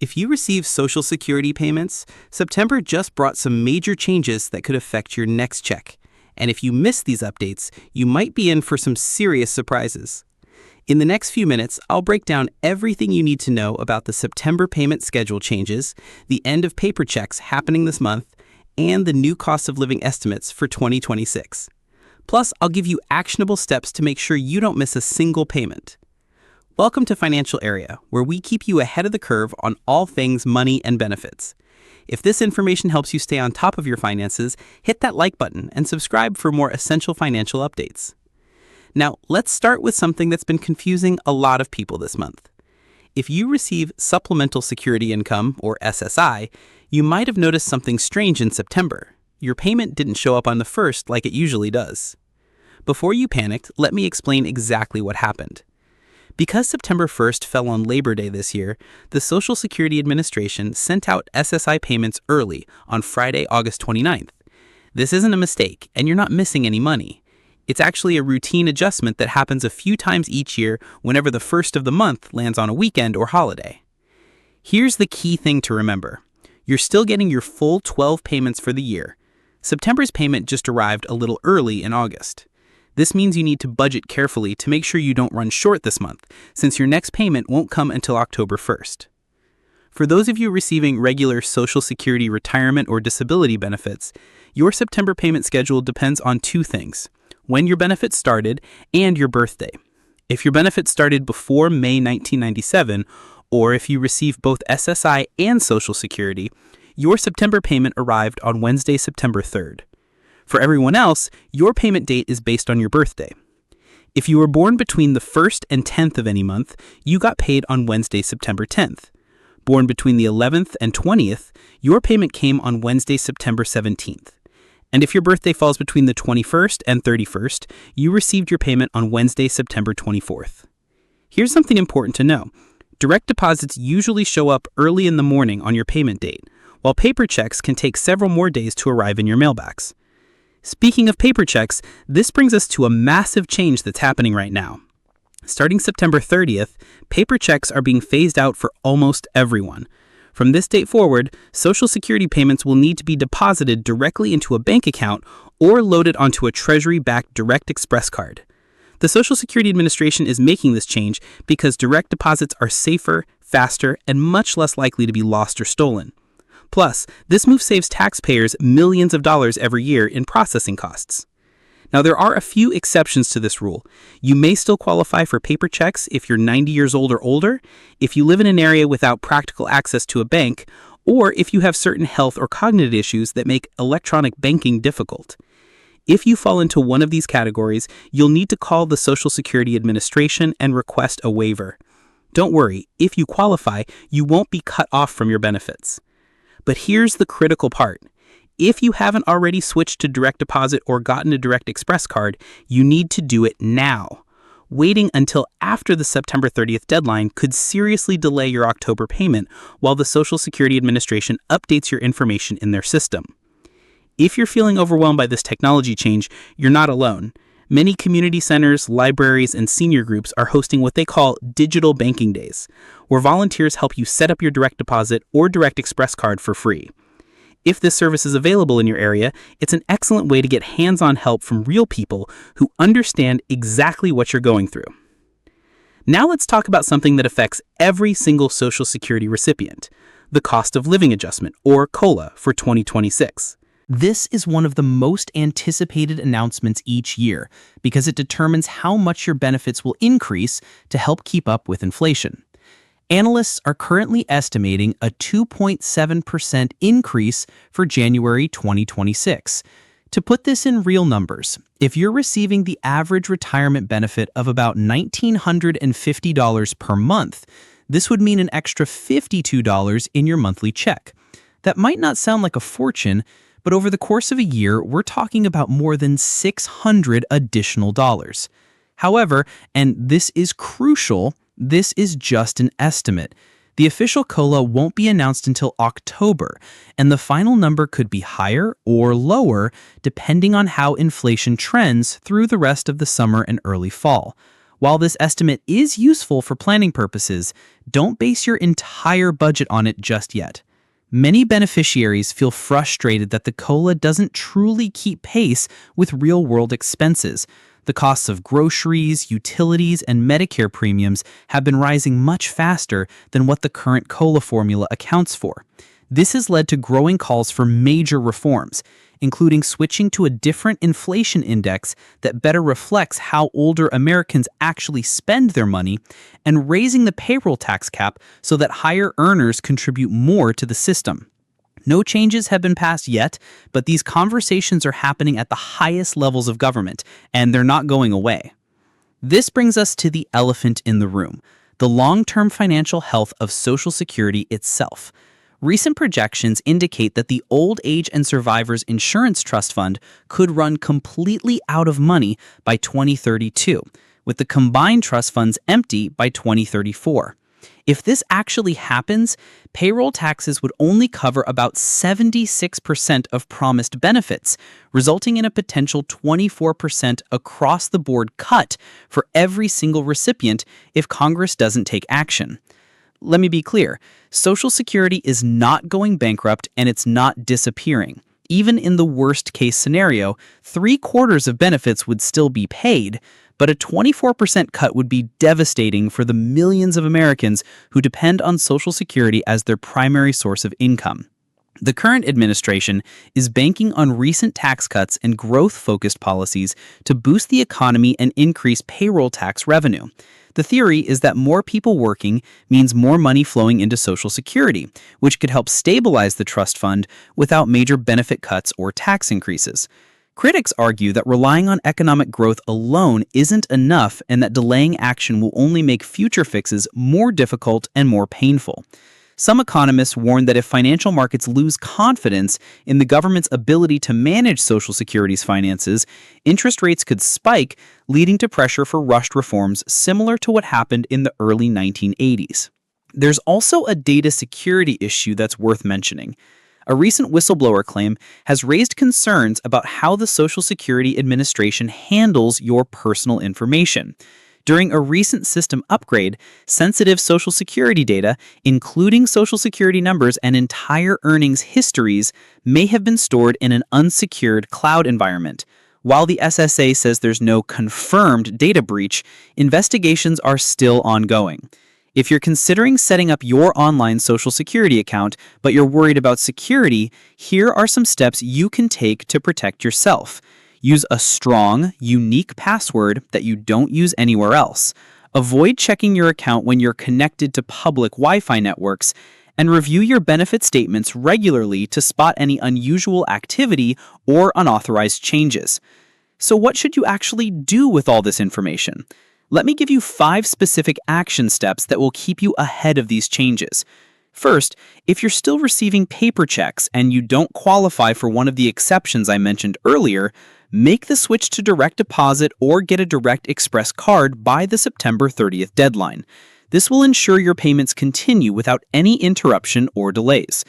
If you receive Social Security payments, September just brought some major changes that could affect your next check. And if you miss these updates, you might be in for some serious surprises. In the next few minutes, I'll break down everything you need to know about the September payment schedule changes, the end of paper checks happening this month, and the new cost of living estimates for 2026. Plus, I'll give you actionable steps to make sure you don't miss a single payment. Welcome to Financial Area, where we keep you ahead of the curve on all things money and benefits. If this information helps you stay on top of your finances, hit that like button and subscribe for more essential financial updates. Now, let's start with something that's been confusing a lot of people this month. If you receive Supplemental Security Income, or SSI, you might have noticed something strange in September. Your payment didn't show up on the 1st like it usually does. Before you panicked, let me explain exactly what happened. Because September 1st fell on Labor Day this year, the Social Security Administration sent out SSI payments early on Friday, August 29th. This isn't a mistake, and you're not missing any money. It's actually a routine adjustment that happens a few times each year whenever the 1st of the month lands on a weekend or holiday. Here's the key thing to remember. You're still getting your full 12 payments for the year. September's payment just arrived a little early in August. This means you need to budget carefully to make sure you don't run short this month, since your next payment won't come until October 1st. For those of you receiving regular Social Security retirement or disability benefits, your September payment schedule depends on two things: when your benefits started and your birthday. If your benefits started before May 1997, or if you receive both SSI and Social Security, your September payment arrived on Wednesday, September 3rd. For everyone else, your payment date is based on your birthday. If you were born between the 1st and 10th of any month, you got paid on Wednesday, September 10th. Born between the 11th and 20th, your payment came on Wednesday, September 17th. And if your birthday falls between the 21st and 31st, you received your payment on Wednesday, September 24th. Here's something important to know. Direct deposits usually show up early in the morning on your payment date, while paper checks can take several more days to arrive in your mailbox. Speaking of paper checks, this brings us to a massive change that's happening right now. Starting September 30th, paper checks are being phased out for almost everyone. From this date forward, Social Security payments will need to be deposited directly into a bank account or loaded onto a Treasury-backed Direct Express card. The Social Security Administration is making this change because direct deposits are safer, faster, and much less likely to be lost or stolen. Plus, this move saves taxpayers millions of dollars every year in processing costs. Now, there are a few exceptions to this rule. You may still qualify for paper checks if you're 90 years old or older, if you live in an area without practical access to a bank, or if you have certain health or cognitive issues that make electronic banking difficult. If you fall into one of these categories, you'll need to call the Social Security Administration and request a waiver. Don't worry, if you qualify, you won't be cut off from your benefits. But here's the critical part. If you haven't already switched to direct deposit or gotten a Direct Express card, you need to do it now. Waiting until after the September 30th deadline could seriously delay your October payment while the Social Security Administration updates your information in their system. If you're feeling overwhelmed by this technology change, you're not alone. Many community centers, libraries, and senior groups are hosting what they call digital banking days, where volunteers help you set up your direct deposit or Direct Express card for free. If this service is available in your area, it's an excellent way to get hands-on help from real people who understand exactly what you're going through. Now let's talk about something that affects every single Social Security recipient: the cost of living adjustment, or COLA, for 2026. This is one of the most anticipated announcements each year because it determines how much your benefits will increase to help keep up with inflation. Analysts are currently estimating a 2.7% increase for January 2026. To put this in real numbers, if you're receiving the average retirement benefit of about $1,950 per month, this would mean an extra $52 in your monthly check. That might not sound like a fortune, but over the course of a year, we're talking about more than $600 additional dollars. However, and this is crucial, this is just an estimate. The official COLA won't be announced until October, and the final number could be higher or lower depending on how inflation trends through the rest of the summer and early fall. While this estimate is useful for planning purposes, don't base your entire budget on it just yet. Many beneficiaries feel frustrated that the COLA doesn't truly keep pace with real-world expenses. The costs of groceries, utilities, and Medicare premiums have been rising much faster than what the current COLA formula accounts for. This has led to growing calls for major reforms, including switching to a different inflation index that better reflects how older Americans actually spend their money, and raising the payroll tax cap so that higher earners contribute more to the system. No changes have been passed yet, but these conversations are happening at the highest levels of government, and they're not going away. This brings us to the elephant in the room, the long-term financial health of Social Security itself. Recent projections indicate that the Old Age and Survivors Insurance Trust Fund could run completely out of money by 2032, with the combined trust funds empty by 2034. If this actually happens, payroll taxes would only cover about 76% of promised benefits, resulting in a potential 24% across-the-board cut for every single recipient if Congress doesn't take action. Let me be clear, Social Security is not going bankrupt and it's not disappearing. Even in the worst-case scenario, 3/4 of benefits would still be paid, but a 24% cut would be devastating for the millions of Americans who depend on Social Security as their primary source of income. The current administration is banking on recent tax cuts and growth-focused policies to boost the economy and increase payroll tax revenue. The theory is that more people working means more money flowing into Social Security, which could help stabilize the trust fund without major benefit cuts or tax increases. Critics argue that relying on economic growth alone isn't enough and that delaying action will only make future fixes more difficult and more painful. Some economists warn that if financial markets lose confidence in the government's ability to manage Social Security's finances, interest rates could spike, leading to pressure for rushed reforms similar to what happened in the early 1980s. There's also a data security issue that's worth mentioning. A recent whistleblower claim has raised concerns about how the Social Security Administration handles your personal information. During a recent system upgrade, sensitive Social Security data, including Social Security numbers and entire earnings histories, may have been stored in an unsecured cloud environment. While the SSA says there's no confirmed data breach, investigations are still ongoing. If you're considering setting up your online Social Security account, but you're worried about security, here are some steps you can take to protect yourself. Use a strong, unique password that you don't use anywhere else. Avoid checking your account when you're connected to public Wi-Fi networks, and review your benefit statements regularly to spot any unusual activity or unauthorized changes. So what should you actually do with all this information? Let me give you 5 specific action steps that will keep you ahead of these changes. First, if you're still receiving paper checks and you don't qualify for one of the exceptions I mentioned earlier, make the switch to direct deposit or get a Direct Express card by the September 30th deadline. This will ensure your payments continue without any interruption or delays.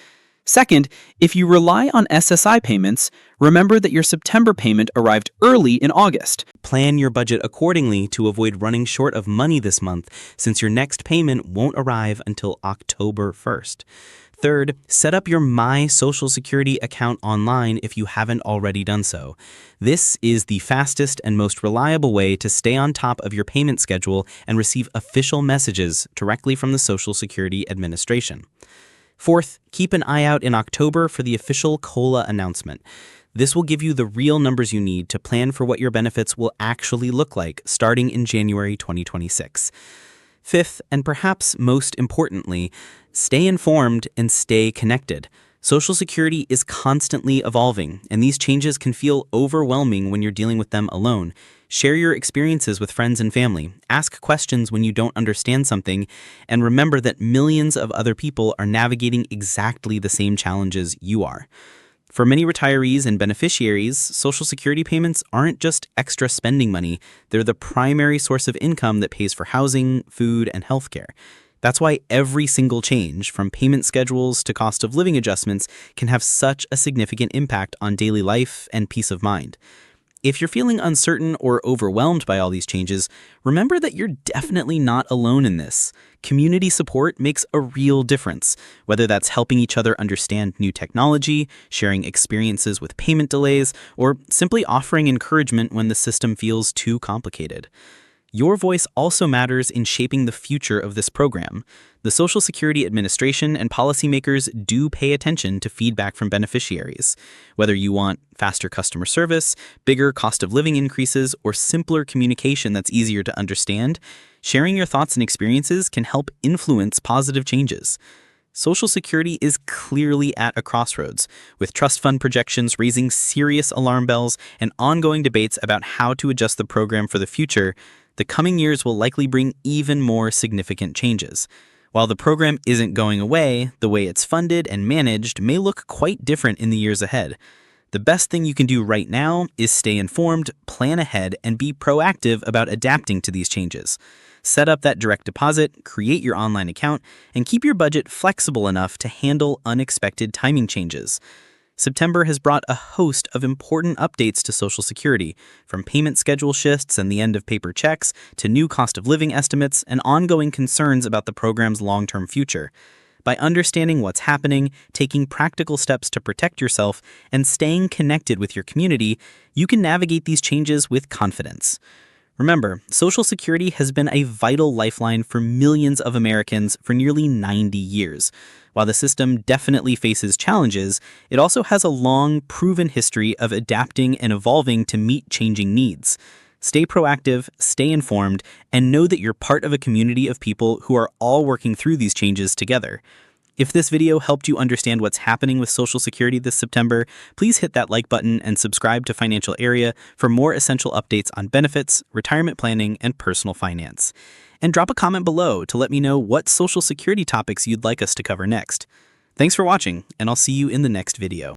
Second, if you rely on SSI payments, remember that your September payment arrived early in August. Plan your budget accordingly to avoid running short of money this month, since your next payment won't arrive until October 1st. Third, set up your My Social Security account online if you haven't already done so. This is the fastest and most reliable way to stay on top of your payment schedule and receive official messages directly from the Social Security Administration. Fourth, keep an eye out in October for the official COLA announcement. This will give you the real numbers you need to plan for what your benefits will actually look like starting in January 2026. Fifth, and perhaps most importantly, stay informed and stay connected. Social Security is constantly evolving, and these changes can feel overwhelming when you're dealing with them alone. Share your experiences with friends and family, ask questions when you don't understand something, and remember that millions of other people are navigating exactly the same challenges you are. For many retirees and beneficiaries, Social Security payments aren't just extra spending money, they're the primary source of income that pays for housing, food, and healthcare. That's why every single change, from payment schedules to cost of living adjustments, can have such a significant impact on daily life and peace of mind. If you're feeling uncertain or overwhelmed by all these changes, remember that you're definitely not alone in this. Community support makes a real difference, whether that's helping each other understand new technology, sharing experiences with payment delays, or simply offering encouragement when the system feels too complicated. Your voice also matters in shaping the future of this program. The Social Security Administration and policymakers do pay attention to feedback from beneficiaries. Whether you want faster customer service, bigger cost of living increases, or simpler communication that's easier to understand, sharing your thoughts and experiences can help influence positive changes. Social Security is clearly at a crossroads, with trust fund projections raising serious alarm bells and ongoing debates about how to adjust the program for the future. The coming years will likely bring even more significant changes. While the program isn't going away, the way it's funded and managed may look quite different in the years ahead. The best thing you can do right now is stay informed, plan ahead, and be proactive about adapting to these changes. Set up that direct deposit, create your online account, and keep your budget flexible enough to handle unexpected timing changes. September has brought a host of important updates to Social Security, from payment schedule shifts and the end of paper checks to new cost of living estimates and ongoing concerns about the program's long-term future. By understanding what's happening, taking practical steps to protect yourself, and staying connected with your community, you can navigate these changes with confidence. Remember, Social Security has been a vital lifeline for millions of Americans for nearly 90 years. While the system definitely faces challenges, it also has a long, proven history of adapting and evolving to meet changing needs. Stay proactive, stay informed, and know that you're part of a community of people who are all working through these changes together. If this video helped you understand what's happening with Social Security this September, please hit that like button and subscribe to Financial Area for more essential updates on benefits, retirement planning, and personal finance. And drop a comment below to let me know what Social Security topics you'd like us to cover next. Thanks for watching, and I'll see you in the next video.